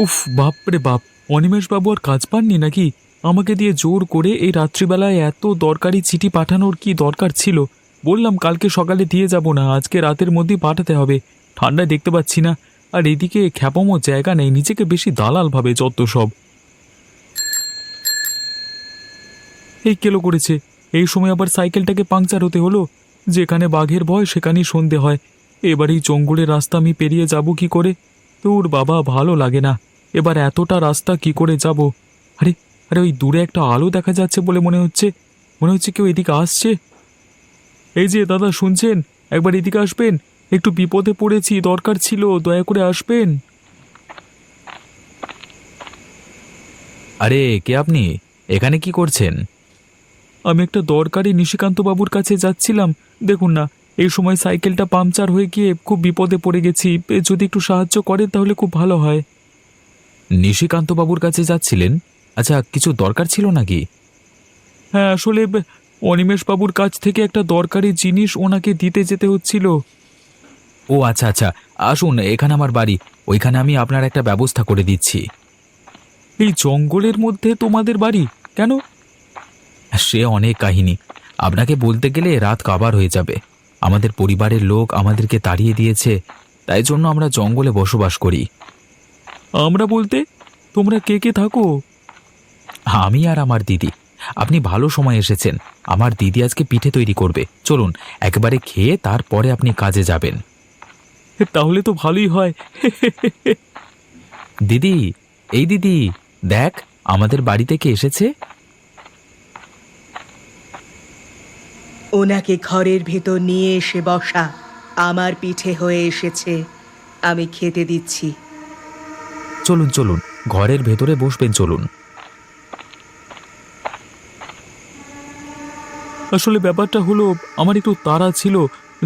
উফ, বাপ রে বাপ! অনিমেষবাবু আর কাজ পাননি নাকি? আমাকে দিয়ে জোর করে এই রাত্রিবেলায় এত দরকারি চিঠি পাঠানোর কি দরকার ছিল? বললাম কালকে সকালে দিয়ে যাব না, আজকে রাতের মধ্যেই পাঠাতে হবে। ঠান্ডায় দেখতে পাচ্ছি না। আর এদিকে খ্যাপামো জায়গা নেই, নিজেকে বেশি দালাল ভাবে যত সব। এই কেলো করেছে! এই সময় আবার সাইকেলটাকে পাংচার হতে হলো। যেখানে বাঘের ভয় সেখানেই সন্ধে হয়। এবার এই জঙ্গলের রাস্তা আমি পেরিয়ে যাব কি করে? তোর বাবা, ভালো লাগে না। এবার এতটা রাস্তা কি করে যাব? আরে আরে, ওই দূরে একটা আলো দেখা যাচ্ছে বলে মনে হচ্ছে কেউ এদিকে আসছে। এই যে দাদা, শুনছেন? একবার এদিকে আসবেন। একটু বিপদে পড়েছি, দরকার ছিল, দয়া করে আসবেন। আরে, কে আপনি? এখানে কি করছেন? আমি একটা দরকারি নিশিকান্ত বাবুর কাছে যাচ্ছিলাম। দেখুন না, এই সময় সাইকেলটা পাংচার হয়ে গিয়ে খুব বিপদে পড়ে গেছি। যদি একটু সাহায্য করেন তাহলে খুব ভালো হয়। নিশিকান্ত বাবুর কাছে যাচ্ছিলেন? আচ্ছা, কিছু দরকার ছিল নাকি? হ্যাঁ, আসলে অনিমেষ বাবুর কাছ থেকে একটা দরকারি জিনিস ওনাকে দিতে যেতে হচ্ছিল। ও আচ্ছা আচ্ছা, আসুন, এখানে আমার বাড়ি। ওইখানে আমি আপনার একটা ব্যবস্থা করে দিচ্ছি। এই জঙ্গলের মধ্যে তোমাদের বাড়ি? কেন? সে অনেক কাহিনী, আপনাকে বলতে গেলে রাত কাবার হয়ে যাবে। আমাদের পরিবারের লোক আমাদেরকে তাড়িয়ে দিয়েছে, তাই জন্য আমরা জঙ্গলে বসবাস করি। আমরা বলতে তোমরা কে কে থাকো? আমি আর আমার দিদি। আপনি ভালো সময় এসেছেন। আমার দিদি আজকে পিঠে তৈরি করবে, চলুন একেবারে খেয়ে তারপরে আপনি কাজে যাবেন। তাহলে তো ভালোই হয়। দিদি, এই দিদি, দেখ, আমাদের বাড়িতে কে এসেছে। ওনাকে ঘরের ভেতর নিয়ে এসে বসা। আমার পিঠে হয়ে এসেছে, আমি খেতে দিচ্ছি। চলুন চলুন, ঘরের ভেতরে বসবেন, চলুন। আসলে ব্যাপারটা হলো, আমার একটু তাড়া ছিল।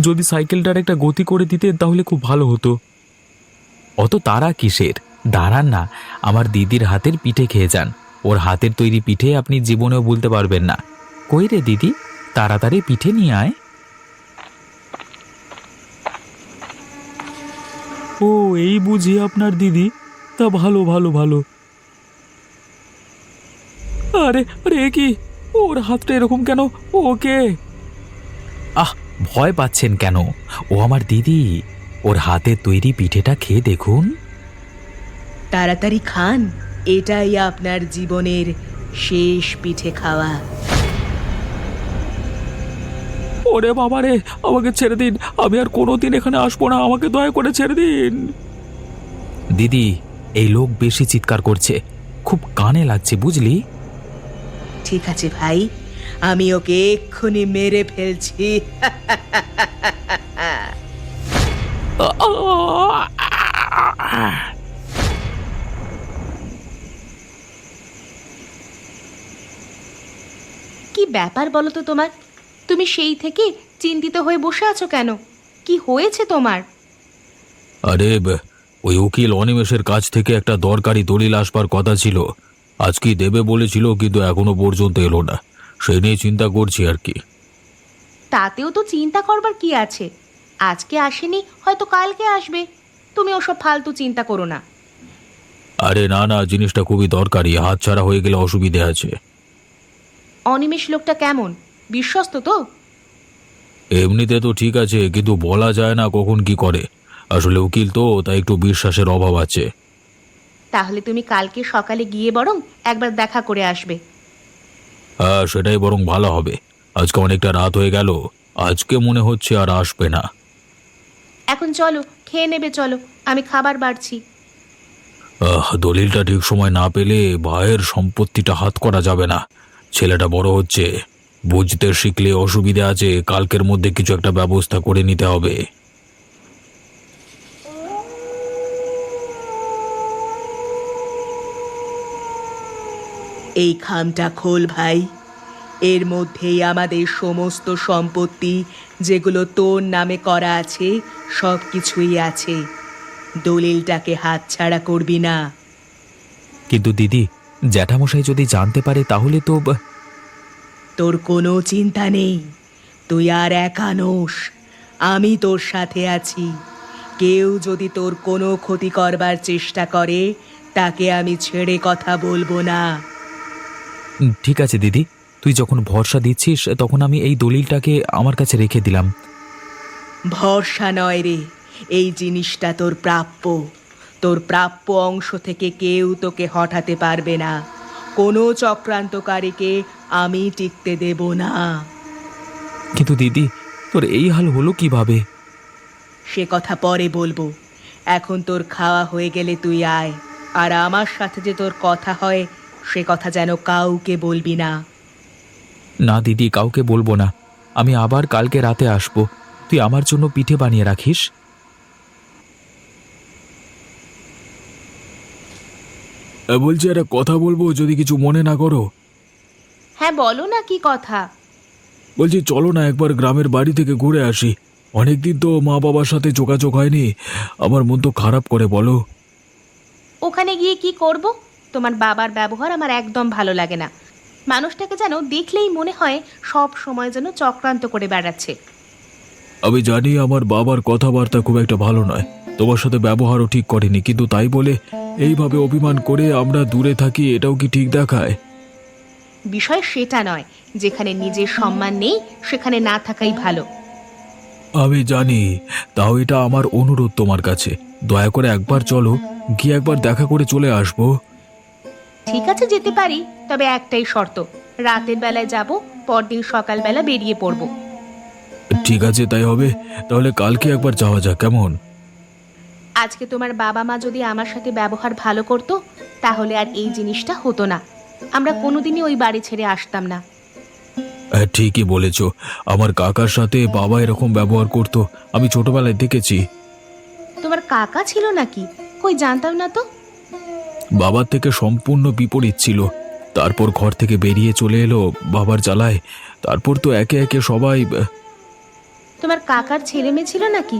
যদি সাইকেলটার একটা গতি করে দিতেন তাহলে খুব ভালো হতো। অত তাড়া কিসের? দাঁড়ান না, আমার দিদির হাতের পিঠে খেয়ে যান। ওর হাতের তৈরি পিঠে আপনি জীবনেও ভুলতে পারবেন না। কই রে দিদি, তাড়াতাড়ি পিঠে নিয়ে আয়। ও, এই বুঝি আপনার দিদি? তা ভালো ভালো ভালো। আরে আরে, এ কি? ওর হাতটা এরকম কেন? ওকে। আহ, ভয় পাচ্ছেন কেন? ও আমার দিদি। ওর হাতের তৈরি পিঠেটা খেয়ে দেখুন। তাড়াতাড়ি খান, এটাই আপনার জীবনের শেষ পিঠে খাওয়া। ওরে বাবারে, আমাকে ছেড়ে দিন। আমি আর কোনোদিন এখানে আসবো না, আমাকে দয়া করে ছেড়ে দিন। দিদি, এই লোক বেশি চিৎকার করছে, খুব কানে লাগছে, বুঝলি? ঠিক আছে ভাই, আমি ওকে এক্ষুনি মেরে ফেলছি। কি ব্যাপার বলো তো তোমার? তুমি সেই থেকে চিন্তিত হয়ে বসে আছো কেন? কি হয়েছে তোমার? আরে, ওই উকিল অনিমেষের কাছ থেকে একটা দরকারি দলিল আসবার কথা ছিল। আজকেই দেবে বলেছিল, কিন্তু এখনো পর্যন্ত এলো না। সেই নিয়ে চিন্তা করছি আর কি। তাতেও তো চিন্তা করবার কি আছে? আজকে আসেনি, হয়তো কালকে আসবে। তুমি ওসব ফালতু চিন্তা করো না। আরে না না, জিনিসটা খুবই দরকারি, হাতছাড়া হয়ে গেলে অসুবিধে আছে। অনিমেষ লোকটা কেমন? বিশ্বস্ত তো? এমনিতে তো ঠিক আছে, কিন্তু বলা যায় না কখন কি করে। আসলে উকিল তো, তাই একটু বিশ্বাসের অভাব আছে। তাহলে তুমি কালকে সকালে গিয়ে বরং একবার দেখা করে আসবে। হ্যাঁ, সেটাই বরং ভালো হবে। আজকে অনেকটা রাত হয়ে গেল, আজকে মনে হচ্ছে আর আসবে না। এখন চলো, খেয়ে নেবে, চলো, আমি খাবার বাড়ছি। দলিলটা ঠিক সময় না পেলে ভাইয়ের সম্পত্তিটা হাত করা যাবে না। ছেলেটা বড় হচ্ছে, বুঝতে শিখলে অসুবিধে আছে, কালকের মধ্যে কিছু একটা ব্যবস্থা করে নিতে হবে। এই খামটা খোল ভাই। এর মধ্যেই আমাদের সমস্ত সম্পত্তি, যেগুলো তোর নামে করা আছে, সব কিছুই আছে। দলিলটাকে হাতছাড়া করবি না। কিন্তু দিদি, জ্যাঠামশাই যদি জানতে পারে তাহলে তো তোর কোনো চিন্তা নেই, তুই আর একা নোস। আমি তোর সাথে আছি। কেউ যদি তোর কোনো ক্ষতি করবার চেষ্টা করে, তাকে আমি ছেড়ে কথা বলবো না। ঠিক আছে দিদি, তুই যখন ভরসা দিচ্ছিস তখন আমি এই দলিলটাকে আমার কাছে রেখে দিলাম। ভরসা নয় রে, এই জিনিসটা তোর প্রাপ্য। তোর প্রাপ্য অংশ থেকে কেউ তোকে হঠাতে পারবে না। কোনো চক্রান্তকারীকে আমি টিকতে দেব না। কিন্তু দিদি, তোর এই হাল হলো কিভাবে? সে কথা পরে বলবো। এখন তোর খাওয়া হয়ে গেলে তুই আয়। আর আমার সাথে যে তোর কথা হয় সে কথা যেন কাউকে বলবি না। না দিদি, কাউকে বলবো না। আমি আবার কালকে রাতে আসবো। তুই আমার জন্য পিঠে বানিয়ে রাখিস। বলছি একটা কথা বলবো, যদি কিছু মনে না করো। হ্যাঁ বলো না, কি কথা? বলছি চলো না একবার গ্রামের বাড়ি থেকে ঘুরে আসি। অনেকদিন তো মা বাবার সাথে যোগাযোগ হয়নি। আমার মন তো খারাপ করে, বলো। ওখানে গিয়ে কি করব? তোমার বাবার ব্যবহার আমার একদম ভালো লাগে না। মানুষটাকে যেন দেখলেই মনে হয় সব সময় যেন চক্রান্ত করে বেড়াচ্ছে। আমি জানি আমার বাবার কথাবার্তা খুব একটা ভালো নয়, তোমার সাথে ব্যবহারও ঠিক করেনি, কিন্তু তাই বলে এইভাবে অভিমান করে আমরা দূরে থাকি, এটাও কি ঠিক দেখায়? বিষয় সেটা নয়, যেখানে নিজের সম্মান নেই সেখানে না থাকাই ভালো। আমি জানি, তাও এটা আমার অনুরোধ তোমার কাছে। দয়া করে একবার চলো, গিয়ে একবার দেখা করে চলে আসবো। ঠিক আছে, যেতে পারি, তবে একটাই শর্ত। রাতের বেলায় যাব, পরদিন সকালবেলা বেরিয়ে পড়ব। ঠিক আছে, তাই হবে। তাহলে কালকে একবার যাওয়া যাক, কেমন? আজকে তোমার বাবা মা যদি আমার সাথে ব্যবহার ভালো করতো তাহলে আর এই জিনিসটা হতো না। আমরা কোনোদিনই ওই বাড়ি ছেড়ে আসতাম না। হ্যাঁ, ঠিকই বলেছ। আমার কাকার সাথে বাবা এরকম ব্যবহার করতো, আমি ছোটবেলায় দেখেছি। তোমার কাকা ছিল নাকি? কই, জানতাম না তো। বাবার থেকে সম্পূর্ণ বিপরীত ছিল। তারপর ঘর থেকে বেরিয়ে চলে এলো বাবার জ্বালায়। তারপর তো একে একে সবাই। তোমার কাকার ছেলে মেয়ে ছিল নাকি?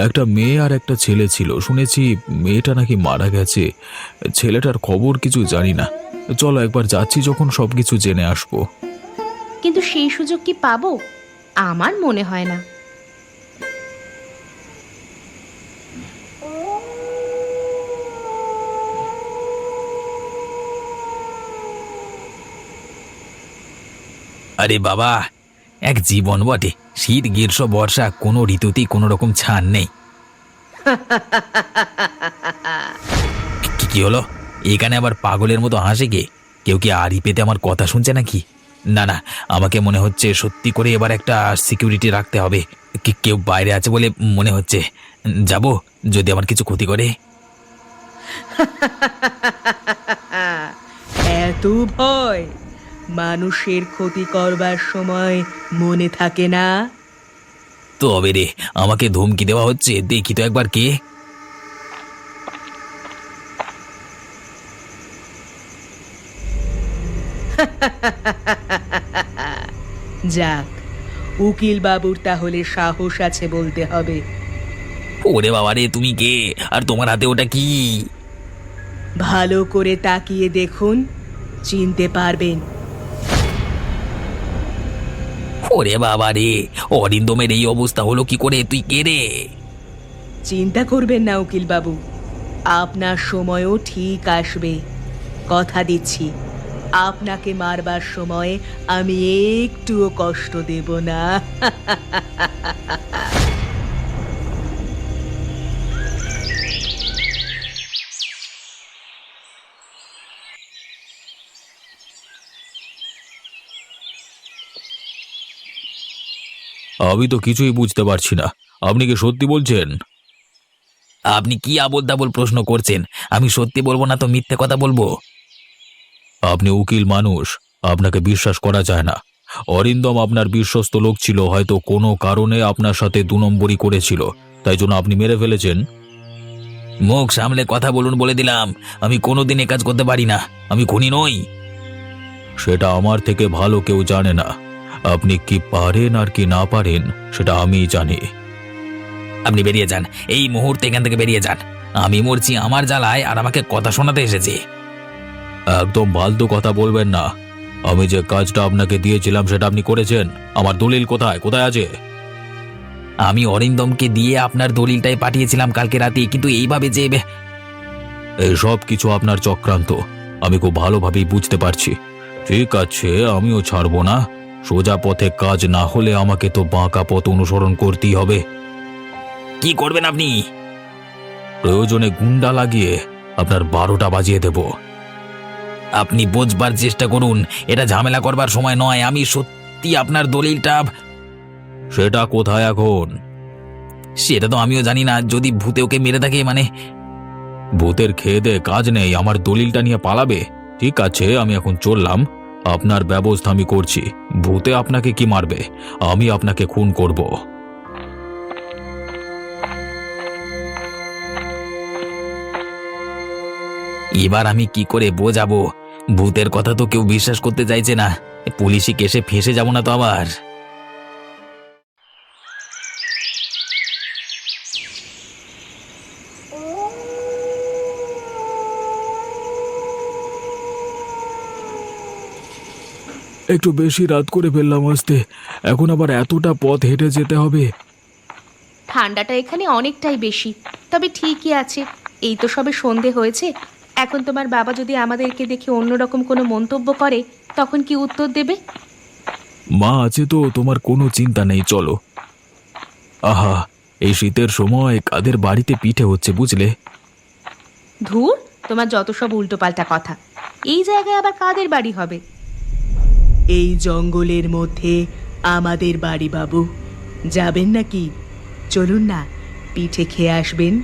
একটা মেয়ে আর একটা ছেলে ছিল, শুনেছি মেয়েটা নাকি মারা গেছে। ছেলেটার খবর কিছু জানি না। চলো একবার যাচ্ছি যখন সবকিছু জেনে আসবো। কিন্তু সেই সুযোগ কি পাবো? আমার মনে হয় না। আরে বাবা, এক জীবন বটে। শীত গ্রীষ্ম বর্ষা কোনো ঋতুতেই কোনো রকম ছাড় নেই। কি হলো? এখানে আবার পাগলের মতো হাসে কে? কেউ কি আড়ি পেতে আমার কথা শুনছে নাকি? না না, আমাকে মনে হচ্ছে সত্যি করে এবার একটা সিকিউরিটি রাখতে হবে। কেউ বাইরে আছে বলে মনে হচ্ছে। যাব, যদি আমার কিছু ক্ষতি করে। এত ভয় মানুষের ক্ষতি করবার সময় মনে থাকে না? তবে রে, আমাকে ধমকি দেওয়া হচ্ছে, দেখি তো একবার কে। যাক, উকিল বাবুর তাহলে সাহস আছে বলতে হবে। ওরে বাবা রে, তুমি কে? আর তোমার হাতে ওটা কি? ভালো করে তাকিয়ে দেখুন, চিনতে পারবেন। ওরে বাবা রে, অরিন্দমের এই অবস্থা হলো কি করে? তুই কে রে? চিন্তা করবেন না উকিল বাবু, আপনার সময়ও ঠিক আসবে। কথা দিচ্ছি, আপনাকে মারবার সময় আমি একটুও কষ্ট দেব না। আমি তো কিছুই বুঝতে পারছি না, আপনি কি সত্যি বলছেন? আপনি কি আবোল তাবোল প্রশ্ন করছেন? আমি সত্যি বলবো না তো মিথ্যে কথা বলবো? আপনি উকিল মানুষ, আপনাকে বিশ্বাস করা যায় না। অরিন্দম আপনার বিশ্বস্ত লোক ছিল, হয়তো কোনো কারণে আপনার সাথে দু নম্বরই করেছিল, তাই জন্য আপনি মেরে ফেলেছেন। মুখ সামলে কথা বলুন বলে দিলাম। আমি কোনোদিন এ কাজ করতে পারি না। আমি খুনি নই। সেটা আমার থেকে ভালো কেউ জানে না। আপনি কি পারেন আর কি না পারেন সেটা আমিই জানি। আপনি বেরিয়ে যান, এই মুহূর্তে এখান থেকে বেরিয়ে যান। আমি মরছি আমার জ্বালায়, আর আমাকে কথা শোনাতে এসেছে। একদম ফালতু কথা বলবেন না। আমি যে কাজটা আপনাকে দিয়েছিলাম সেটা আপনি করেছেন। আমার দলিল কোথায় কোথায় আছে? আমি অরিন্দমকে দিয়ে আপনার দলিলটাই পাঠিয়েছিলাম কালকে রাতে, কিন্তু এইভাবে যে এই সব কিছু আপনার চক্রান্ত আমি খুব ভালোভাবেই বুঝতে পারছি। ঠিক আছে, আমিও ছাড়বো না। সোজা পথে কাজ না হলে আমাকে তো বাঁকা পথ অনুসরণ করতেই হবে। কি করবেন আপনি? প্রয়োজনে গুন্ডা লাগিয়ে আপনার 12টা বাজিয়ে দেব। আপনি বোঝবার চেষ্টা করুন, এটা ঝামেলা করবার সময় নয়। আমি সত্যি আপনার দলিলটা। সেটা কোথায় এখন? সেটা তো আমিও জানি না। যদি ভূতে ওকে মেরে থাকে মানে। ভূতের খেয়ে দে কাজ নেই, আমার দলিলটা নিয়ে পালাবে? ঠিক আছে, আমি এখন চললাম। আপনার ব্যবস্থা আমি করছি। ভূতে আপনাকে কি মারবে? আমি আপনাকে খুন করব। এবার আমি কি করে বোঝাবো? ভূতের কথা তো কেউ বিশ্বাস করতে চাইছে না। পুলিশি কেসে ফেঁসে যাব না তো আবার? একটু বেশি রাত করে ফেললাম আসতে। এখন আবার এতটা পথ হেঁটে যেতে হবে। ঠান্ডাটা এখানে অনেকটাই বেশি, তবে ঠিকই আছে। এই তো সবে সন্ধে হয়েছে। এখন তোমার বাবা যদি আমাদেরকে দেখে অন্যরকম কোনো মন্তব্য করে, তখন কি উত্তর দেবে? মা আছে তো, তোমার কোনো চিন্তা নেই, চলো। আহা, এই শীতের সময় কাদের বাড়িতে পিঠে হচ্ছে বুঝলে? ধুর, তোমার যত সব উল্টোপাল্টা কথা। এই জায়গায় আবার কাদের বাড়ি হবে? এই জঙ্গলের মধ্যে আমাদের বাড়ি বাবু। যাবেন নাকি? চলুন না, পিঠে খেয়ে আসবেন।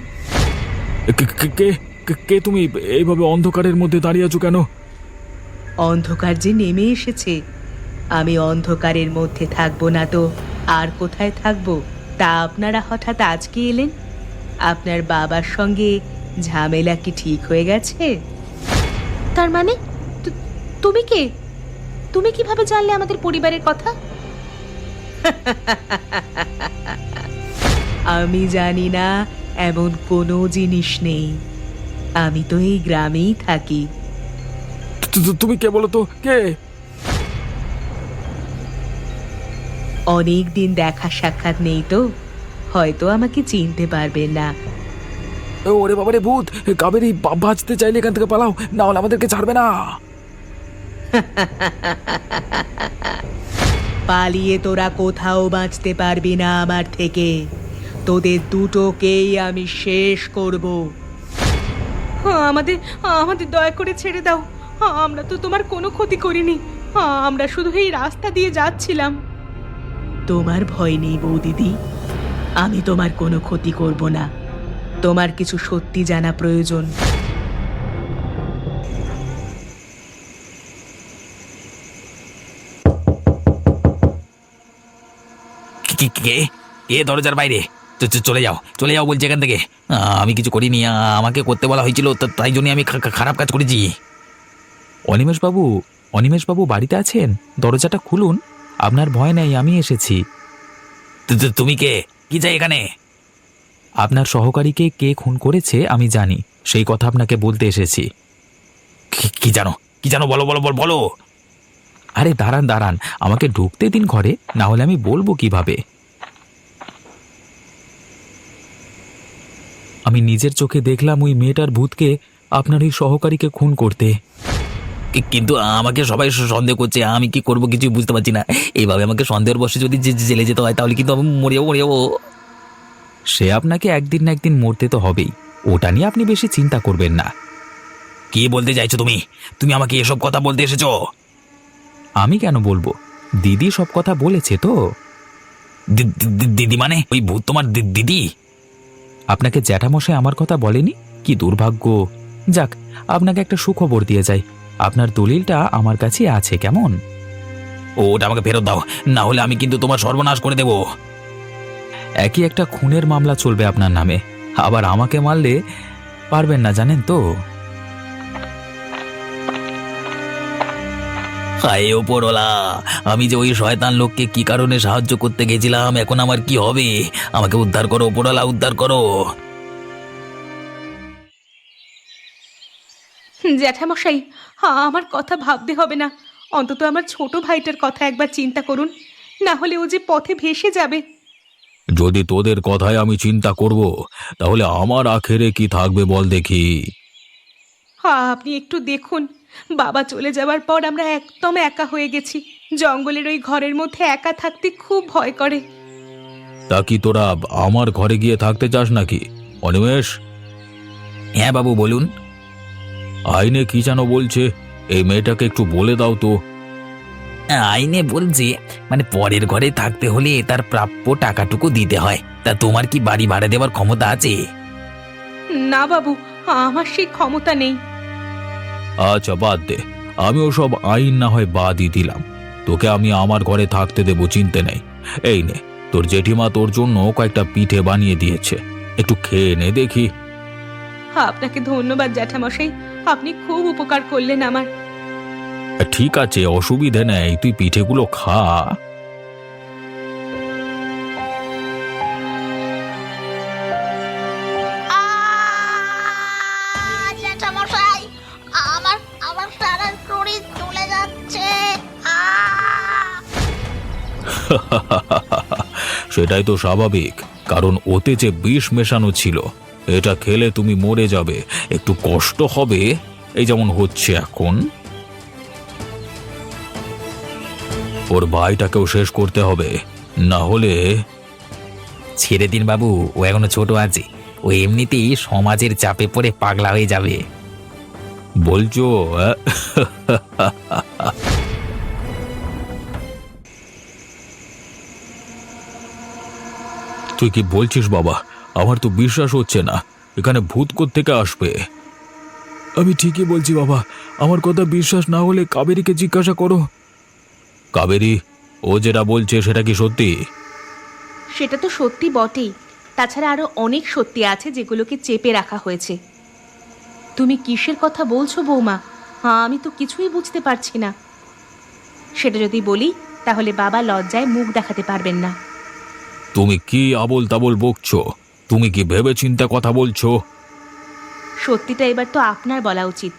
কে কে- কে কে তুমি এইভাবে অন্ধকারের মধ্যে দাঁড়িয়ে আছো কেন? অন্ধকার যে নেমে এসেছে, আমি অন্ধকারের মধ্যে থাকবো না তো আর কোথায় থাকবো? তা আপনারা হঠাৎ আজকে এলেন? আপনার বাবার সঙ্গে ঝামেলা কি ঠিক হয়ে গেছে? তার মানে তুমি কে? তুমি কিভাবে জানলে আমাদের পরিবারের কথা? আমি জানি না এমন কোনো জিনিস নেই। আমি তো এই গ্রামেই থাকি। তুমি কে বলো তো, কে? অনেক দিন দেখা সাক্ষাৎ নেই তো, হয়তো আমাকে চিনতে পারবেন না। ওরে বাবারে ভূত! কাবেরী, বাঁচতে চাইলে এখান থেকে পালাও, না হলে আমাদেরকে ছাড়বে না। পালিয়ে তোরা কোথাও বাঁচতে পারবি না আমার থেকে। তোদের দুটোকেই আমি শেষ করব। আমাদের আমাদের দয়া করে ছেড়ে দাও। আমরা তো তোমার কোনো ক্ষতি করিনি। আমরা শুধু এই রাস্তা দিয়ে যাচ্ছিলাম। তোমার ভয় নেই বৌদিদি, আমি তোমার কোনো ক্ষতি করব না। তোমার কিছু সত্যি জানা প্রয়োজন। কে কে দরজার বাইরে? চলে যাও, চলে যাও বলছি এখান থেকে। আমি কিছু করিনি। আমাকে করতে বলা হয়েছিল, তাই জন্য আমি খারাপ কাজ করেছি। অনিমেষবাবু, অনিমেষবাবু বাড়িতে আছেন? দরজাটা খুলুন। আপনার ভয় নেই, আমি এসেছি। তুমি কে? কি চাই এখানে? আপনার সহকারীকে কে খুন করেছে আমি জানি, সেই কথা আপনাকে বলতে এসেছি। কি জানো? কি জানো? বলো বলো বলো বলো। আরে দাঁড়ান দাঁড়ান, আমাকে ঢুকতে দিন ঘরে, না হলে আমি বলবো কিভাবে। আমি নিজের চোখে দেখলাম ওই মেয়েটার ভূতকে আপনার এই সহকারীকে খুন করতে। কিন্তু আমাকে সবাই সন্দেহ করছে। আমি কি করব কিছুই বুঝতে পারছি না। এইভাবে আমাকে সন্দেহের বশে যদি জেলে যেতে হয়, তাহলে কিন্তু আমি মরে যাবো। সে আপনাকে একদিন না একদিন মরতে তো হবেই, ওটা নিয়ে আপনি বেশি চিন্তা করবেন না। কি বলতে চাইছো তুমি? তুমি আমাকে এসব কথা বলতে এসেছো? আমি কেন বলবো, দিদি সব কথা বলেছে তো। দিদি মানে ওই ভূত তোমার দিদি? আপনাকে জ্যাঠামশাই আমার কথা বলেনি? কি দুর্ভাগ্য। যাক, আপনাকে একটা সুখবর দিয়ে যাই, আপনার দলিলটা আমার কাছে আছে, কেমন? ওটা আমাকে ফেরত দাও, না হলে আমি কিন্তু তোমার সর্বনাশ করে দেব। একই একটা খুনের মামলা চলবে আপনার নামে, আবার আমাকে মারলে পারবেন না, জানেন তো। হায় ওপরওয়ালা, আমি যে ওই শয়তান লোককে কি কারণে সাহায্য করতে গেছিলাম, এখন আমার কি হবে? আমাকে উদ্ধার করো ওপরওয়ালা, উদ্ধার করো। জ্যাঠামশাই, আমার কথা ভাবতে হবে না। অন্তত আমার ছোট ভাইটার কথা একবার চিন্তা করুন, না হলে ও যে পথে ভেসে যাবে। যদি তোদের কথায় আমি চিন্তা করব, তাহলে আমার আখেরে কি থাকবে বল দেখি? আপনি একটু দেখুন, বাবা চলে যাওয়ার পর আমরা একদম একা হয়ে গেছি। জঙ্গলের ওই ঘরের মধ্যে একা থাকতে খুব ভয় করে। তা কি তোরা আমার ঘরে গিয়ে থাকতে চাস নাকি অনিমেষ? হ্যাঁ বাবু, বলুন। আইনে কি যেন বলছে, এই মেয়েটাকে একটু বলে দাও তো। আইনে বলছে মানে পরের ঘরে থাকতে হলে তার প্রাপ্য টাকাটুকু দিতে হয়। তা তোমার কি বাড়ি ভাড়া দেওয়ার ক্ষমতা আছে? না বাবু, আমার সেই ক্ষমতা নেই। আচ্ছা বাদ দে, আমি ওসব আইন না হয় বাদই দিলাম। তোকে আমি আমার ঘরে থাকতে দেবো, চিনতে নেই। এই নে, তোর জেঠিমা তোর জন্য কয়েকটা পিঠে বানিয়ে দিয়েছে, একটু খেয়ে নে দেখি। আপনাকে ধন্যবাদ জ্যাঠামশাই, আপনি খুব উপকার করলেন আমার। ঠিক আছে, অসুবিধে নেই, তুই পিঠেগুলো খা। জ্যাঠামশাই, আমার আমার সারা শরীর চলে যাচ্ছে। সেটাই তো স্বাভাবিক, কারণ ওতে যে বিষ মেশানো ছিল। এটা খেলে তুমি মরে যাবে, একটু কষ্ট হবে, এই যেমন হচ্ছে এখন। ওর ভাইটাকেও শেষ করতে হবে, না হলে। ছেড়ে দিন বাবু, ও এখনো ছোট আছে। ও এমনিতেই সমাজের চাপে পড়ে পাগলা হয়ে যাবে। বলছো তুই কি বলছিস বাবা? আমার তো বিশ্বাস হচ্ছে না, এখানে ভূত কোত্থেকে আসবে? আমি ঠিকই বলছি বাবা, আমার কথা বিশ্বাস না হলে কাবেরীকে জিজ্ঞাসা করো। কাবেরী, ও যেটা বলছে সেটা কি সত্যি? সেটা তো সত্যি বটেই, তাছাড়া আরো অনেক সত্যি আছে যেগুলোকে চেপে রাখা হয়েছে। তুমি কিসের কথা বলছো বৌমা? আমি তো কিছুই বুঝতে পারছি না। সেটা যদি বলি তাহলে বাবা লজ্জায় মুখ দেখাতে পারবেন না। তুমি কি আবোল তাবোল বকছো? তুমি কি ভেবে চিন্তা কথা বলছো? সত্যিটা এবার তো আপনার বলা উচিত।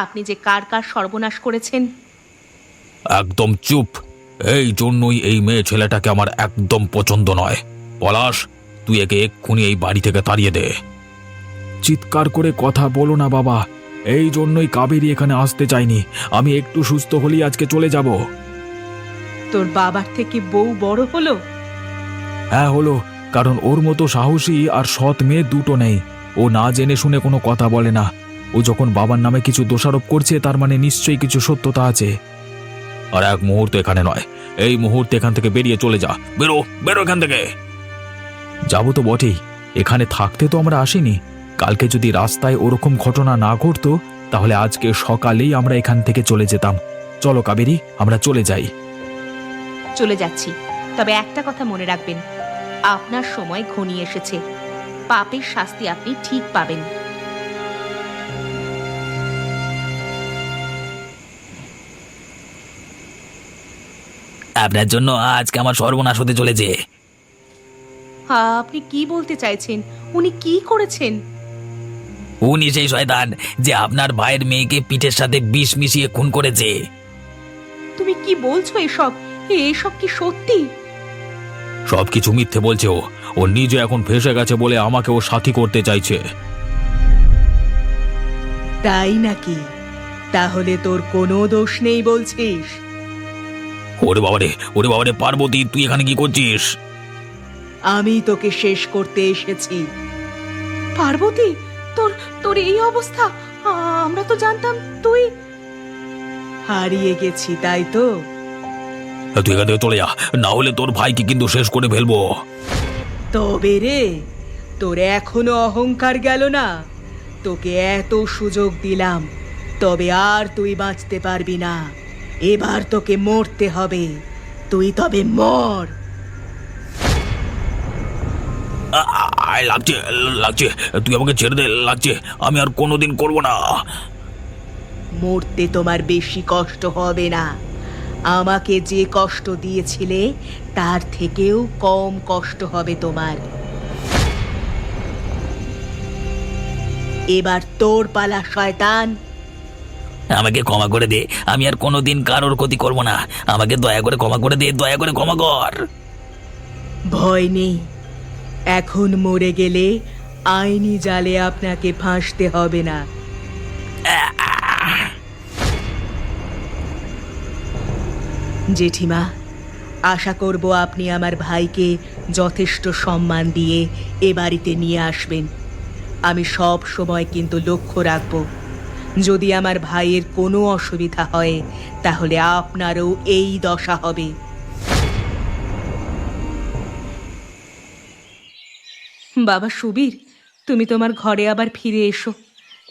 আপনি যে কার কার সর্বনাশ করেছেন। একদম চুপ! এই জন্যই এই মেয়ে ছেলেটাকে আমার একদম পছন্দ নয়। পলাশ, তুই একে এক্ষুনি এই বাড়ি থেকে তাড়িয়ে দে। চিৎকার করে কথা বলো না বাবা, এই জন্যই কাবেরী এখানে আসতে চাইনি। আমি একটু সুস্থ হলেই আজকে চলে যাব। তোর বাবার থেকে বউ বড় হলো? হ্যাঁ হলো, কারণ ওর মতো সাহসী আর সৎ মেয়ে দুটো নেই। ও না জেনে শুনে কোনো কথা বলে না। ও যখন বাবার নামে কিছু দোষারোপ করছে, তার মানে নিশ্চয়ই কিছু সত্যতা আছে। আর এক মুহূর্ত এখানে নয়, এই মুহূর্তে এখান থেকে বেরিয়ে চলে যা। বেরো, বেরো এখান থেকে। যাবো তো বটেই, এখানে থাকতে তো আমরা আসিনি। কালকে যদি রাস্তায় ওরকম ঘটনা না ঘটতো, তাহলে আজকে সকালেই আমরা এখান থেকে চলে যেতাম। চলো কাবেরী, আমরা চলে যাই। চলে যাচ্ছি, তবে একটা কথা মনে রাখবেন, আপনার সময় ঘনিয়ে এসেছে। পাপের শাস্তি আপনি ঠিক পাবেন। আপনার জন্য আজকে আমার সর্বনাশ হতে চলেছে। আপনি কি বলতে চাইছেন? উনি কি করেছেন? উনি সেই শয়তান যে আপনার ভাইয়ের মেয়েকে পিঠের সাথে বিষ মিশিয়ে খুন করেছে। তুমি কি বলছো এসব? এসব কি সত্যি? সবকিছু মিথ্যে বলছে ও। ও নিজে এখন ফেঁসে গেছে বলে আমাকে ও সাথী করতে চাইছে। তাই নাকি? তাহলে তোর কোনো দোষ নেই বলছিস? ওরে বাবারে, ওরে বাবারে, পার্বতী তুই এখানে কি করছিস? আমি তোকে শেষ করতে এসেছি। পার্বতী, তোর তোর এই অবস্থা? আমরা তো জানতাম তুই হারিয়ে গেছি, তাই তো? তুই এখান থেকে চলে যা, না হলে তোর ভাইকে কিন্তু শেষ করে ফেলবো। তবে রে, তোর এখনো অহংকার গেল না? তোকে এত সুযোগ দিলাম, তবে আর তুই বাঁচতে পারবি না। এবার তোকে মরতে হবে। তুই তবে মর। লাগছে, লাগছে, তুই আমাকে ছেড়ে দে, লাগছে। আমি আর কোনোদিন করবো না। মরতে তোমার বেশি কষ্ট হবে না। আমাকে যে কষ্ট দিয়েছিলে তার থেকেও কম কষ্ট হবে তোমার। এবার তোর পালা শয়তান। আমাকে ক্ষমা করে দে, আমি আর কোনোদিন কারোর ক্ষতি করব না। আমাকে দয়া করে ক্ষমা করে দে, দয়া করে ক্ষমা কর। ভয় নেই, এখন মরে গেলে আইনি জালে আপনাকে ফাঁসতে হবে না। জেঠিমা, আশা করব আপনি আমার ভাইকে যথেষ্ট সম্মান দিয়ে এ বাড়িতে নিয়ে আসবেন। আমি সব সময় কিন্তু লক্ষ্য রাখব, যদি আমার ভাইয়ের কোনো অসুবিধা হয় তাহলে আপনারও এই দশা হবে। বাবা সুবীর, তুমি তোমার ঘরে আবার ফিরে এসো,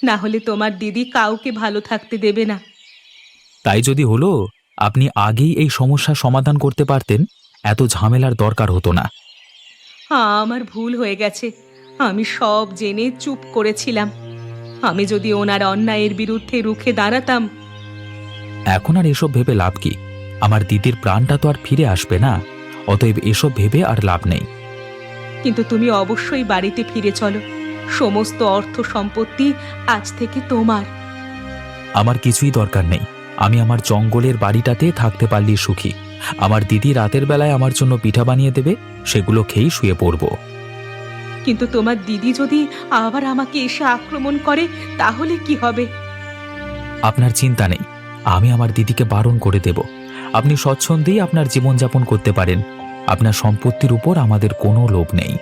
না হলে তোমার দিদি কাউকে ভালো থাকতে দেবে না। তাই যদি হলো, আপনি আগেই এই সমস্যার সমাধান করতে পারতেন, এত ঝামেলার দরকার হতো না। আমার ভুল হয়ে গেছে, আমি সব জেনে চুপ করেছিলাম। আমি যদি ওনার অন্যায়ের বিরুদ্ধে রুখে দাঁড়াতাম। এখন আর এসব ভেবে লাভ কি? আমার দিদির প্রাণটা তো আর ফিরে আসবে না, অতএব এসব ভেবে আর লাভ নেই। কিন্তু তুমি অবশ্যই বাড়িতে ফিরে চলো, সমস্ত অর্থ সম্পত্তি আজ থেকে তোমার। আমার কিছুই দরকার নেই, আমি আমার জঙ্গলের বাড়িটাতে থাকতে পারলেই সুখী। আমার দিদি রাতের বেলায় আমার জন্য পিঠা বানিয়ে দেবে, সেগুলো খেয়েই শুয়ে পড়ব। কিন্তু তোমার দিদি যদি আবার আমাকে এসে আক্রমণ করে তাহলে কি হবে? আপনার চিন্তা নেই, আমি আমার দিদিকে বারণ করে দেব। আপনি স্বচ্ছন্দেই আপনার জীবনযাপন করতে পারেন। আপনার সম্পত্তির উপর আমাদের কোনো লোভ নেই।